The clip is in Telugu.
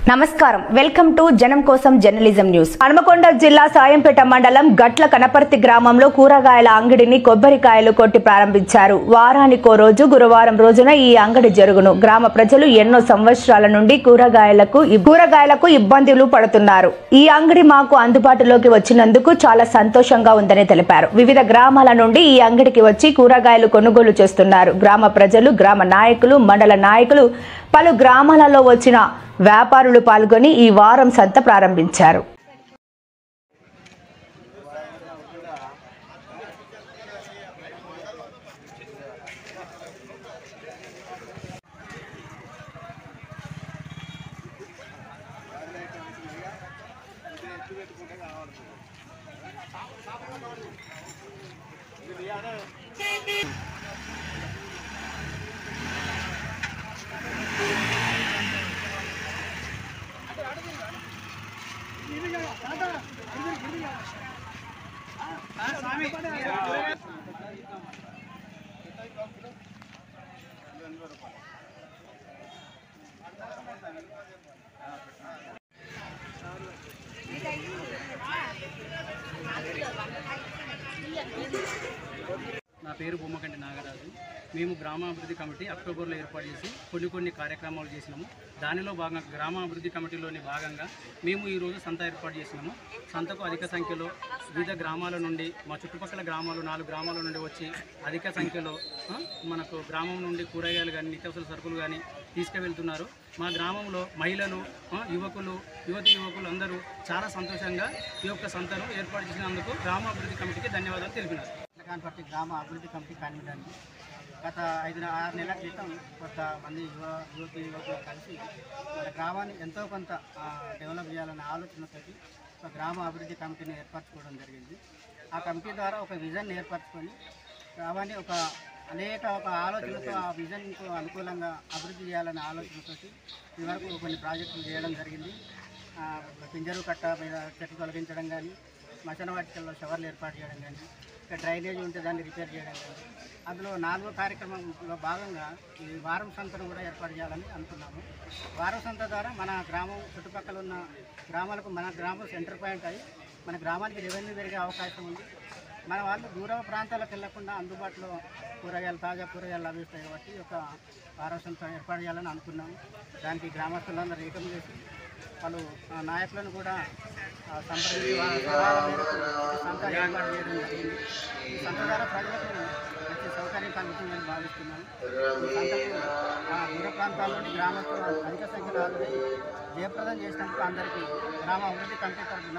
నమస్కారం వెల్కమ్ టు జనం కోసం జర్నలిజం న్యూస్. హనుమకొండ జిల్లా సాయంపేట మండలం గట్ల కనపర్తి గ్రామంలో కూరగాయల అంగడిని కొబ్బరికాయలు కొట్టి ప్రారంభించారు. వారానికో రోజు గురువారం రోజున ఈ అంగడి జరుగును. గ్రామ ప్రజలు ఎన్నో సంవత్సరాల నుండి కూరగాయలకు ఇబ్బందులు పడుతున్నారు. ఈ అంగడి మాకు అందుబాటులోకి వచ్చినందుకు చాలా సంతోషంగా ఉందని తెలిపారు. వివిధ గ్రామాల నుండి ఈ అంగడికి వచ్చి కూరగాయలు కొనుగోలు చేస్తున్నారు. గ్రామ ప్రజలు, గ్రామ నాయకులు, మండల నాయకులు, పలు గ్రామాలలో వచ్చిన వ్యాపారులు పాల్గొని ఈ వారం సంత ప్రారంభించారు. నా పేరు బొమ్మకంటి నాగరాజు. మేము గ్రామాభివృద్ధి కమిటీ అక్టోబర్లో ఏర్పాటు చేసి కొన్ని కార్యక్రమాలు చేసినాము. దానిలో భాగంగా గ్రామాభివృద్ధి కమిటీలోని భాగంగా మేము ఈరోజు సంత ఏర్పాటు చేసినాము. సంతకు అధిక సంఖ్యలో వివిధ గ్రామాల నుండి, మా చుట్టుపక్కల గ్రామాలు 4 గ్రామాల నుండి వచ్చి అధిక సంఖ్యలో మనకు గ్రామం నుండి కూరగాయలు కానీ, నిత్యావసర సరుకులు కానీ తీసుకువెళ్తున్నారు. మా గ్రామంలో మహిళలు, యువకులు అందరూ చాలా సంతోషంగా ఈ యొక్క సంతను ఏర్పాటు చేసినందుకు గ్రామాభివృద్ధి కమిటీకి ధన్యవాదాలు తెలిపినారు. కనపర్తి గ్రామ అభివృద్ధి కమిటీ కన్వీనర్ గత 5-6 నెలల క్రితం కొంతమంది యువకులు కలిసి మన గ్రామాన్ని ఎంతో కొంత డెవలప్ చేయాలనే ఆలోచనతో ఒక గ్రామ అభివృద్ధి కమిటీని ఏర్పరచుకోవడం జరిగింది. ఆ కమిటీ ద్వారా ఒక విజన్ ఏర్పరచుకొని గ్రామాన్ని అనేక ఆలోచనలతో ఆ విజన్కు అనుకూలంగా అభివృద్ధి చేయాలనే ఆలోచనతో ఇదివరకు కొన్ని ప్రాజెక్టులు చేయడం జరిగింది. పింజరు కట్ట మీద చెట్లు తొలగించడం కానీ, మచన వాటికల్లో షవర్లు ఏర్పాటు చేయడం కానీ, ఇక్కడ డ్రైనేజ్ ఉంటే దాన్ని రిపేర్ చేయడం కానీ, అందులో 4వ కార్యక్రమంలో భాగంగా ఈ వారం సంతను కూడా ఏర్పాటు చేయాలని అనుకున్నాము. వారం సంత ద్వారా మన గ్రామం చుట్టుపక్కల ఉన్న గ్రామాలకు మన గ్రామం సెంటర్ పాయింట్ అయ్యి మన గ్రామానికి రెవెన్యూ పెరిగే అవకాశం ఉంది. మన వాళ్ళు దూర ప్రాంతాలకు వెళ్లకుండా అందుబాటులో తాజా కూరగాయలు లభిస్తాయి కాబట్టి ఒక వారం సంత ఏర్పాటు చేయాలని అనుకున్నాము. దానికి గ్రామస్తులందరూ ఏకం చేసి వాళ్ళు నాయకులను కూడా సంప్రదించి సంత ఏర్పాటు చేయడం జరిగింది. ఈ సంత ద్వారా ప్రజలకు మంచి సౌకర్యం కలుగుతుందని భావిస్తున్నాను. ఈ సంతకు దూర ప్రాంతాల్లోని గ్రామస్తులు అధిక సంఖ్యలో హాజరై జయప్రదం చేసినందుకు అందరికీ గ్రామ అభివృద్ధి కమిటీ తరఫున